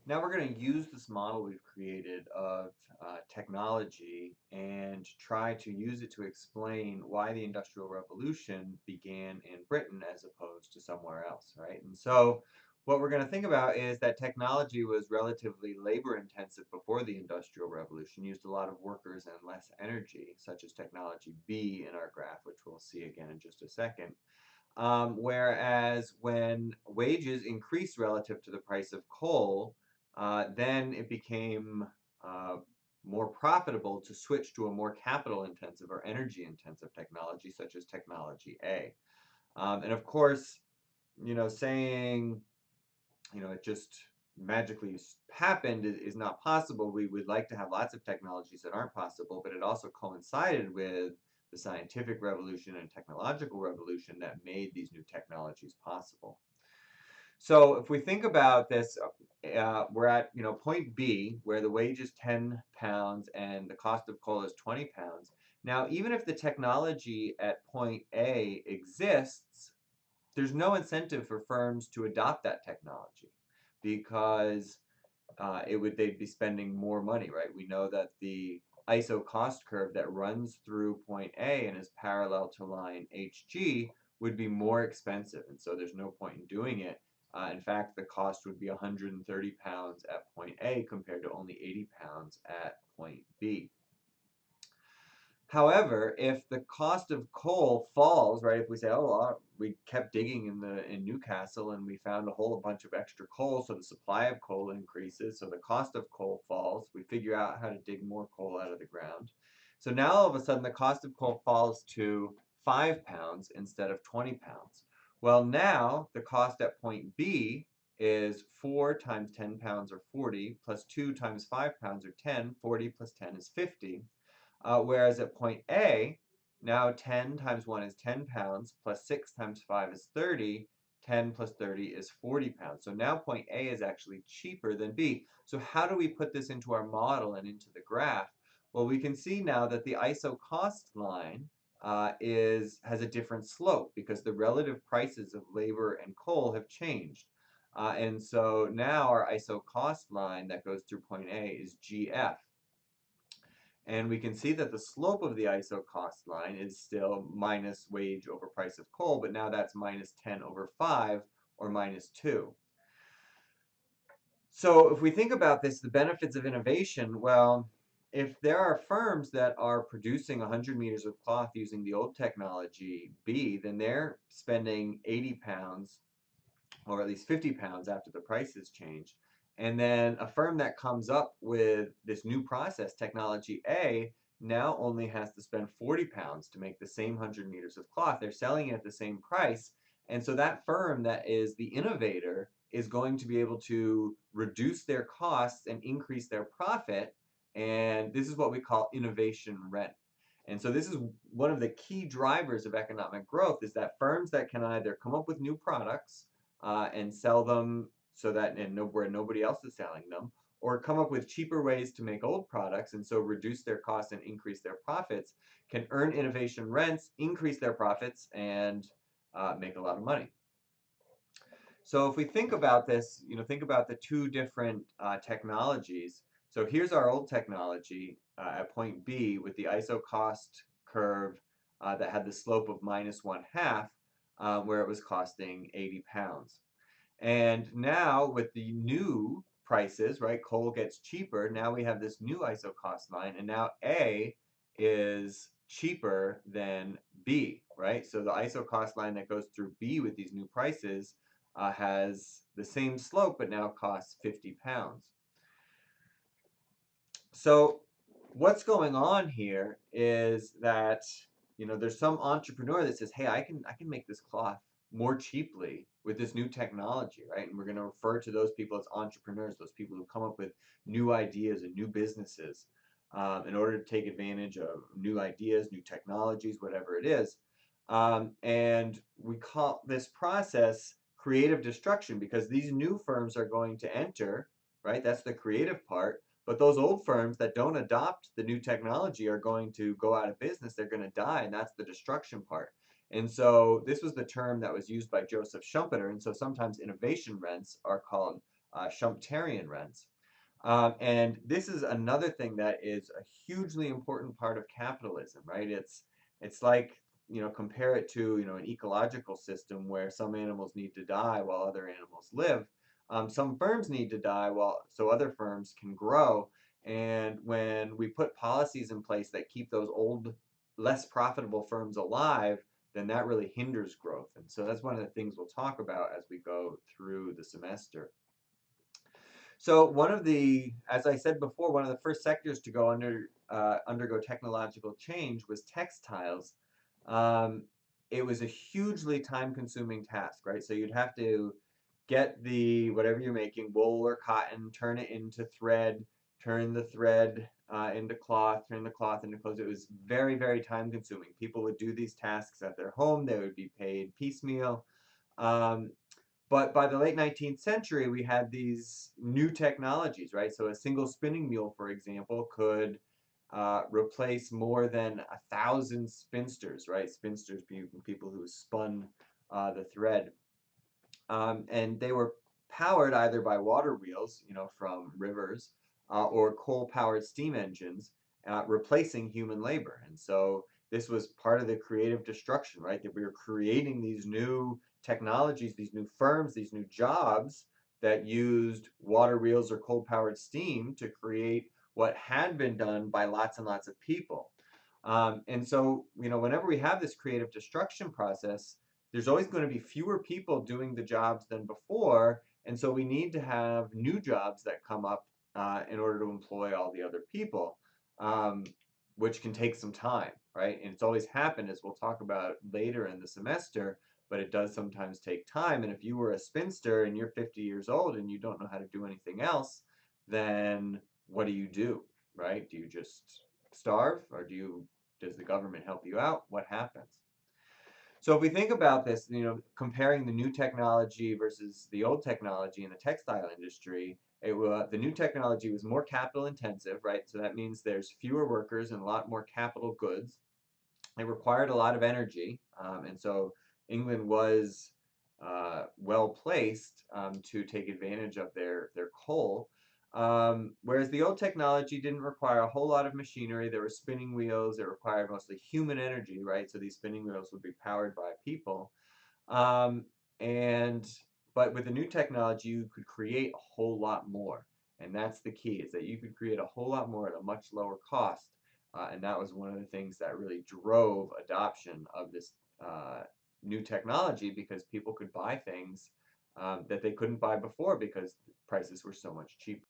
Now we're going to use this model we've created of technology and try to use it to explain why the Industrial Revolution began in Britain as opposed to somewhere else, right? And so what we're going to think about is that technology was relatively labor intensive before the Industrial Revolution, used a lot of workers and less energy, such as technology B in our graph, which we'll see again in just a second. Whereas when wages increased relative to the price of coal, then it became uh, more profitable to switch to a more capital intensive or energy intensive technology, such as technology A. And of course, saying, it just magically happened is not possible. We would like to have lots of technologies that aren't possible, but it also coincided with the scientific revolution and technological revolution that made these new technologies possible. So if we think about this, we're at point B where the wage is 10 pounds and the cost of coal is 20 pounds. Now, even if the technology at point A exists, there's no incentive for firms to adopt that technology because they'd be spending more money, right? We know that the ISO cost curve that runs through point A and is parallel to line HG would be more expensive, and so there's no point in doing it. In fact, the cost would be 130 pounds at point A compared to only 80 pounds at point B. However, if the cost of coal falls, right, if we say, oh, we kept digging in Newcastle and we found a whole bunch of extra coal, so the supply of coal increases, so the cost of coal falls, we figure out how to dig more coal out of the ground. So now all of a sudden the cost of coal falls to 5 pounds instead of 20 pounds. Well, now the cost at point B is 4 times 10 pounds or 40 plus 2 times 5 pounds or 10. 40 plus 10 is 50. Whereas at point A, now 10 times 1 is 10 pounds, plus 6 times 5 is 30, 10 plus 30 is 40 pounds. So now point A is actually cheaper than B. So how do we put this into our model and into the graph? Well, we can see now that the ISO cost line has a different slope because the relative prices of labor and coal have changed. And so now our ISO cost line that goes through point A is GF. And we can see that the slope of the ISO cost line is still minus wage over price of coal, but now that's minus 10 over 5 or minus 2. So if we think about this, the benefits of innovation, well, if there are firms that are producing 100 meters of cloth using the old technology B, then they're spending 80 pounds or at least 50 pounds after the prices change. And then a firm that comes up with this new process, technology A, now only has to spend 40 pounds to make the same 100 meters of cloth. They're selling it at the same price. And so that firm that is the innovator is going to be able to reduce their costs and increase their profit. And this is what we call innovation rent. And so this is one of the key drivers of economic growth is that firms that can either come up with new products and sell them so that where nobody else is selling them, or come up with cheaper ways to make old products and so reduce their costs and increase their profits, can earn innovation rents, increase their profits, and make a lot of money. So if we think about this, think about the two different technologies. So here's our old technology at point B with the ISO cost curve that had the slope of minus 1/2, where it was costing 80 pounds. And now with the new prices, right, coal gets cheaper. Now we have this new ISO cost line, and now A is cheaper than B, right? So the ISO cost line that goes through B with these new prices has the same slope, but now costs 50 pounds. So what's going on here is that there's some entrepreneur that says, "Hey, I can make this cloth more cheaply with this new technology," right? And we're going to refer to those people as entrepreneurs, those people who come up with new ideas and new businesses in order to take advantage of new ideas, new technologies, whatever it is. And we call this process creative destruction because these new firms are going to enter, right? That's the creative part. But those old firms that don't adopt the new technology are going to go out of business. They're going to die, and that's the destruction part. And so this was the term that was used by Joseph Schumpeter. And so sometimes innovation rents are called Schumpeterian rents. And this is another thing that is a hugely important part of capitalism, right? It's like, compare it to, an ecological system where some animals need to die while other animals live. Some firms need to die so other firms can grow. And when we put policies in place that keep those old, less profitable firms alive, then that really hinders growth. And so that's one of the things we'll talk about as we go through the semester. So as I said before, one of the first sectors to undergo technological change was textiles. Um, it was a hugely time-consuming task, right? So you'd have to get whatever you're making, wool or cotton, turn it into thread, turn the thread into cloth, turn the cloth into clothes. It was very, very time-consuming. People would do these tasks at their home. They would be paid piecemeal. Um, but by the late 19th century, we had these new technologies, right? So a single spinning mule, for example, could replace more than 1,000 spinsters, right? Spinsters being people who spun the thread. And they were powered either by water wheels, from rivers, or coal-powered steam engines, replacing human labor. And so this was part of the creative destruction, right? That we were creating these new technologies, these new firms, these new jobs that used water wheels or coal-powered steam to create what had been done by lots and lots of people. And so, whenever we have this creative destruction process, there's always going to be fewer people doing the jobs than before, and so we need to have new jobs that come up in order to employ all the other people, um, which can take some time, right? And it's always happened, as we'll talk about later in the semester, but it does sometimes take time. And if you were a spinster and you're 50 years old and you don't know how to do anything else, then what do, right? Do you just starve, or does the government help you out? What happens? So if we think about this, comparing the new technology versus the old technology in the textile industry, the new technology was more capital intensive, right? So that means there's fewer workers and a lot more capital goods. It required a lot of energy, and so England was well placed to take advantage of their coal. Whereas the old technology didn't require a whole lot of machinery. There were spinning wheels. It required mostly human energy, right? So these spinning wheels would be powered by people. Um, and but with the new technology, you could create a whole lot more, and that's the key: is that you could create a whole lot more at a much lower cost. And that was one of the things that really drove adoption of this new technology, because people could buy things that they couldn't buy before because prices were so much cheaper.